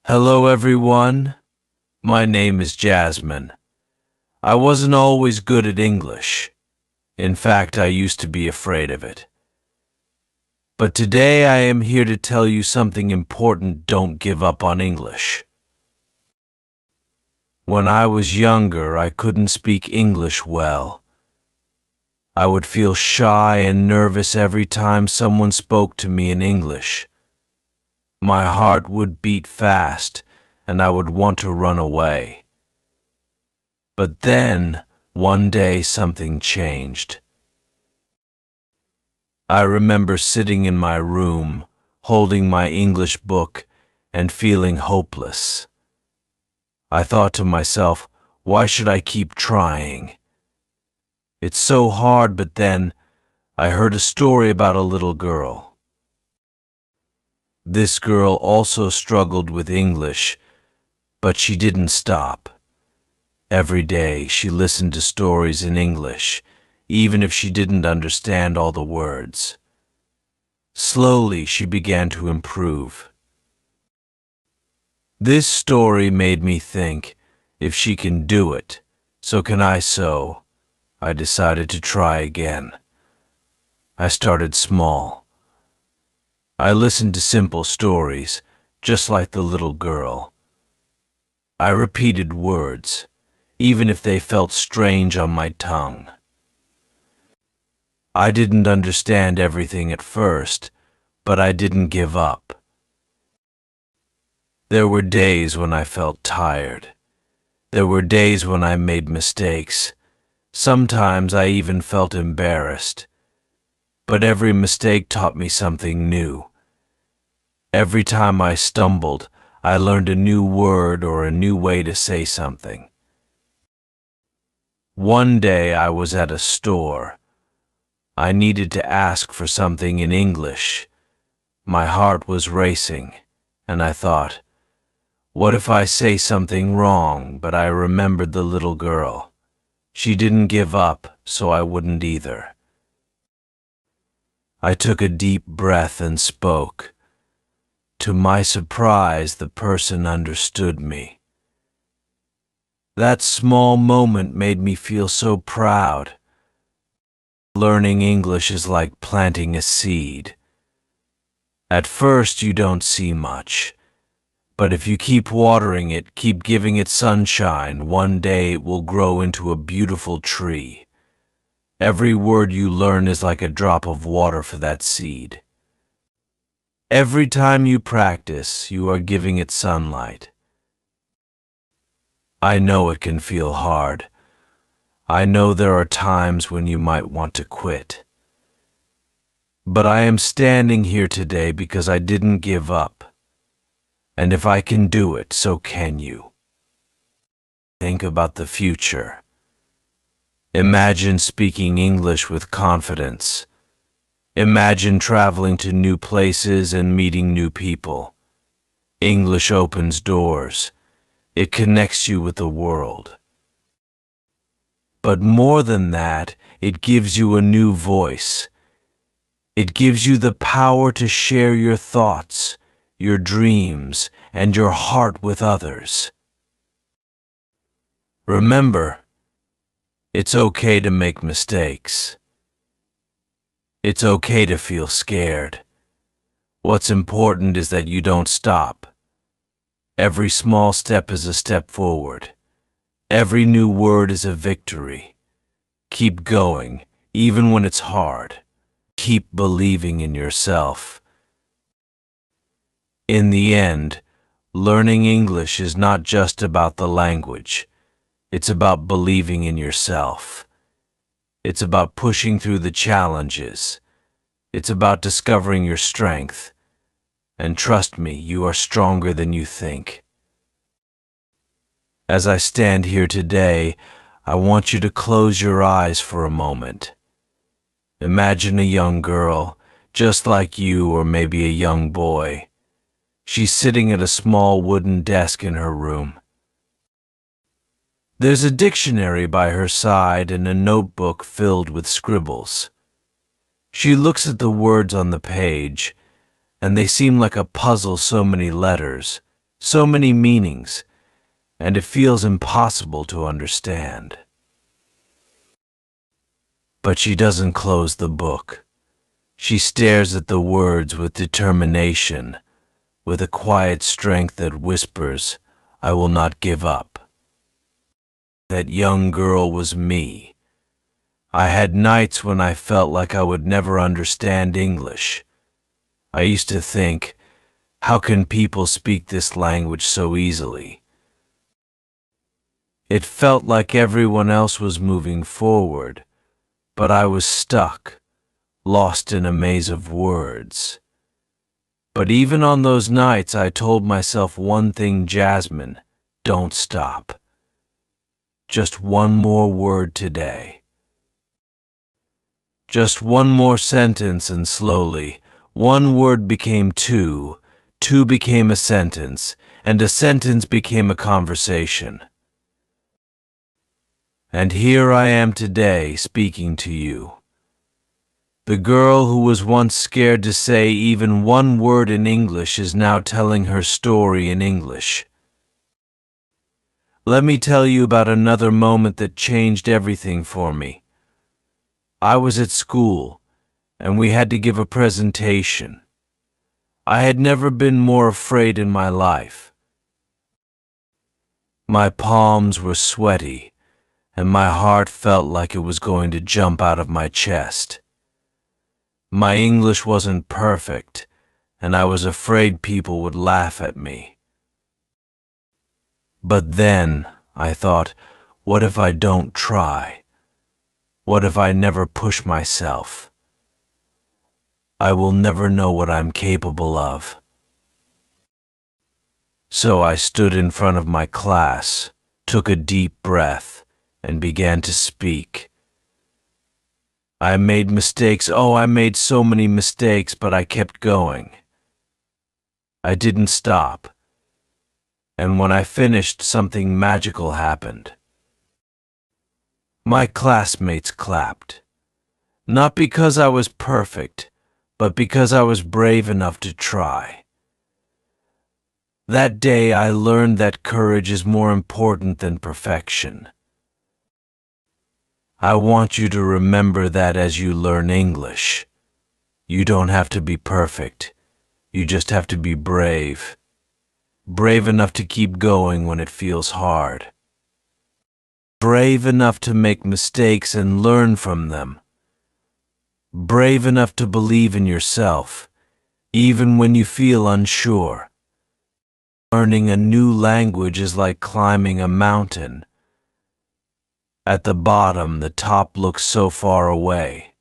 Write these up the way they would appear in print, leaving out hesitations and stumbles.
Hello everyone, my name is Jasmine. I wasn't always good at English. In fact, I used to be afraid of it. But today I am here to tell you something important. Don't give up on English. When I was younger, I couldn't speak English well. I would feel shy and nervous every time someone spoke to me in English. My heart would beat fast, and I would want to run away. But then, one day something changed. I remember sitting in my room, holding my English book, and feeling hopeless. I thought to myself, why should I keep trying? It's so hard. But then, I heard a story about a little girl. This girl also struggled with English, but she didn't stop. Every day she listened to stories in English, even if she didn't understand all the words. Slowly she began to improve. This story made me think, if she can do it, so can I. So I decided to try again. I started small. I listened to simple stories, just like the little girl. I repeated words, even if they felt strange on my tongue. I didn't understand everything at first, but I didn't give up. There were days when I felt tired. There were days when I made mistakes. Sometimes I even felt embarrassed. But every mistake taught me something new. Every time I stumbled, I learned a new word or a new way to say something. One day I was at a store. I needed to ask for something in English. My heart was racing, and I thought, what if I say something wrong? But I remembered the little girl. She didn't give up, so I wouldn't either. I took a deep breath and spoke. To my surprise, the person understood me. That small moment made me feel so proud. Learning English is like planting a seed. At first you don't see much, but if you keep watering it, keep giving it sunshine, one day it will grow into a beautiful tree. Every word you learn is like a drop of water for that seed. Every time you practice, you are giving it sunlight. I know it can feel hard. I know there are times when you might want to quit. But I am standing here today because I didn't give up. And if I can do it, so can you. Think about the future. Imagine speaking English with confidence. Imagine traveling to new places and meeting new people. English opens doors. It connects you with the world. But more than that, it gives you a new voice. It gives you the power to share your thoughts, your dreams, and your heart with others. Remember, it's okay to make mistakes. It's okay to feel scared. What's important is that you don't stop. Every small step is a step forward. Every new word is a victory. Keep going, even when it's hard. Keep believing in yourself. In the end, learning English is not just about the language. It's about believing in yourself. It's about pushing through the challenges. It's about discovering your strength. And trust me, you are stronger than you think. As I stand here today, I want you to close your eyes for a moment. Imagine a young girl, just like you, or maybe a young boy. She's sitting at a small wooden desk in her room. There's a dictionary by her side and a notebook filled with scribbles. She looks at the words on the page, and they seem like a puzzle, so many letters, so many meanings, and it feels impossible to understand. But she doesn't close the book. She stares at the words with determination, with a quiet strength that whispers, "I will not give up." That young girl was me. I had nights when I felt like I would never understand English. I used to think, how can people speak this language so easily? It felt like everyone else was moving forward, but I was stuck, lost in a maze of words. But even on those nights, I told myself one thing, Jasmine, don't stop. Just one more word today. Just one more sentence, and slowly, one word became two, two became a sentence, and a sentence became a conversation. And here I am today, speaking to you. The girl who was once scared to say even one word in English is now telling her story in English. Let me tell you about another moment that changed everything for me. I was at school, and we had to give a presentation. I had never been more afraid in my life. My palms were sweaty, and my heart felt like it was going to jump out of my chest. My English wasn't perfect, and I was afraid people would laugh at me. But then, I thought, what if I don't try? What if I never push myself? I will never know what I'm capable of. So I stood in front of my class, took a deep breath, and began to speak. I made mistakes. Oh, I made so many mistakes, but I kept going. I didn't stop. And when I finished, something magical happened. My classmates clapped. Not because I was perfect, but because I was brave enough to try. That day I learned that courage is more important than perfection. I want you to remember that as you learn English. You don't have to be perfect. You just have to be brave. Brave enough to keep going when it feels hard. Brave enough to make mistakes and learn from them. Brave enough to believe in yourself, even when you feel unsure. Learning a new language is like climbing a mountain. At the bottom, the top looks so far away.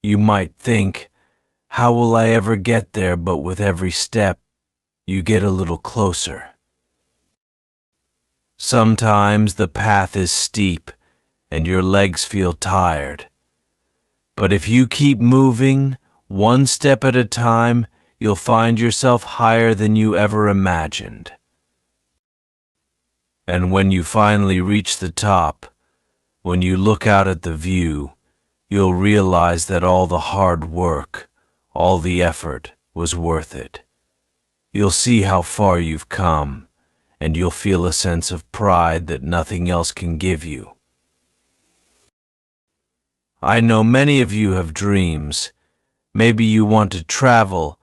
You might think, how will I ever get there? But with every step, you get a little closer. Sometimes the path is steep and your legs feel tired. But if you keep moving, one step at a time, you'll find yourself higher than you ever imagined. And when you finally reach the top, when you look out at the view, you'll realize that all the hard work, all the effort was worth it. You'll see how far you've come, and you'll feel a sense of pride that nothing else can give you. I know many of you have dreams. Maybe you want to travel,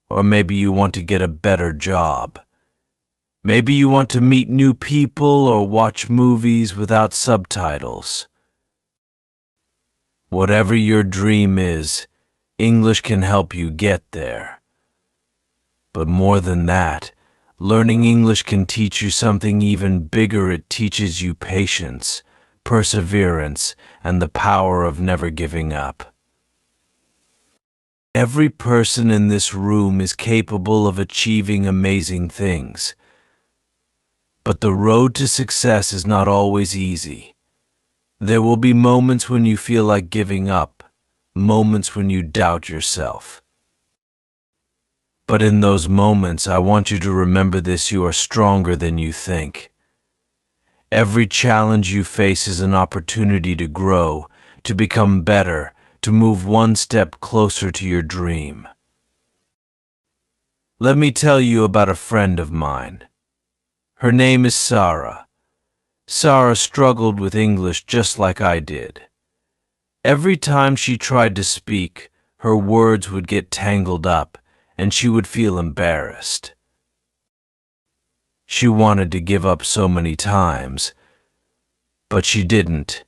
or maybe you want to get a better job. Maybe you want to meet new people or watch movies without subtitles. Whatever your dream is, English can help you get there. But more than that, learning English can teach you something even bigger. It teaches you patience, perseverance, and the power of never giving up. Every person in this room is capable of achieving amazing things. But the road to success is not always easy. There will be moments when you feel like giving up, moments when you doubt yourself. But in those moments, I want you to remember this: you are stronger than you think. Every challenge you face is an opportunity to grow, to become better, to move one step closer to your dream. Let me tell you about a friend of mine. Her name is Sarah. Sarah struggled with English just like I did. Every time she tried to speak, her words would get tangled up, and she would feel embarrassed. She wanted to give up so many times, but she didn't.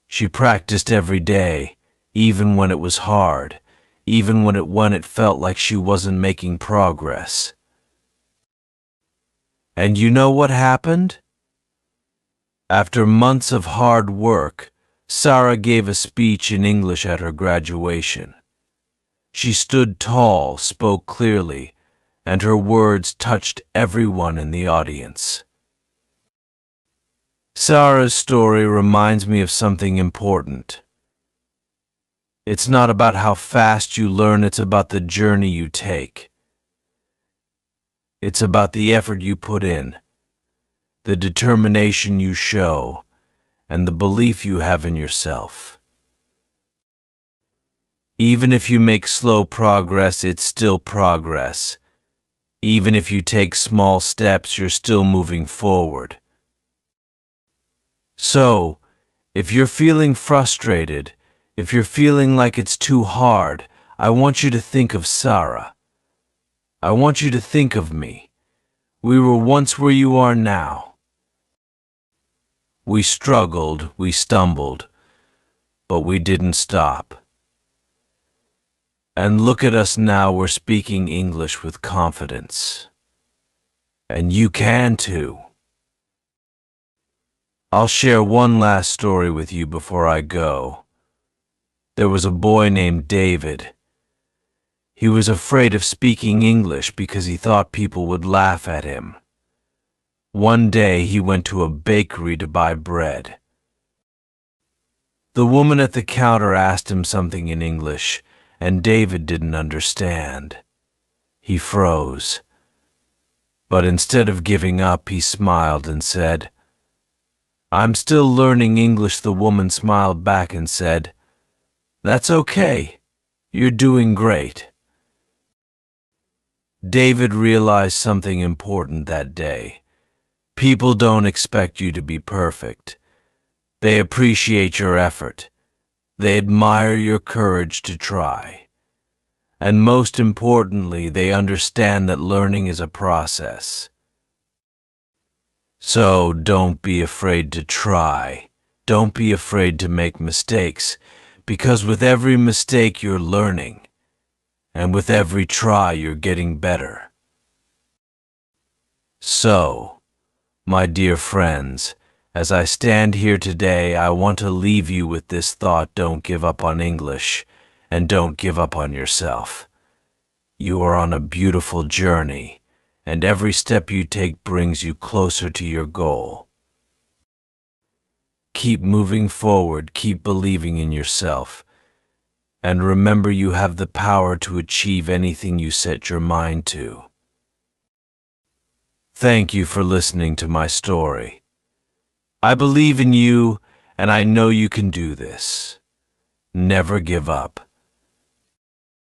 She practiced every day, even when it was hard, even when it felt like she wasn't making progress. And you know what happened? After months of hard work, Sarah gave a speech in English at her graduation. She stood tall, spoke clearly, and her words touched everyone in the audience. Sarah's story reminds me of something important. It's not about how fast you learn, it's about the journey you take. It's about the effort you put in, the determination you show, and the belief you have in yourself. Even if you make slow progress, it's still progress. Even if you take small steps, you're still moving forward. So, if you're feeling frustrated, if you're feeling like it's too hard, I want you to think of Sarah. I want you to think of me. We were once where you are now. We struggled, we stumbled, but we didn't stop. And look at us now, we're speaking English with confidence. And you can too. I'll share one last story with you before I go. There was a boy named David. He was afraid of speaking English because he thought people would laugh at him. One day he went to a bakery to buy bread. The woman at the counter asked him something in English, and David didn't understand. He froze. But instead of giving up, he smiled and said, "I'm still learning English." The woman smiled back and said, "That's okay. You're doing great." David realized something important that day. People don't expect you to be perfect. They appreciate your effort. They admire your courage to try. And most importantly, they understand that learning is a process. So don't be afraid to try. Don't be afraid to make mistakes, because with every mistake you're learning, and with every try you're getting better. So, my dear friends, as I stand here today, I want to leave you with this thought: don't give up on English, and don't give up on yourself. You are on a beautiful journey, and every step you take brings you closer to your goal. Keep moving forward, keep believing in yourself, and remember you have the power to achieve anything you set your mind to. Thank you for listening to my story. I believe in you, and I know you can do this. Never give up.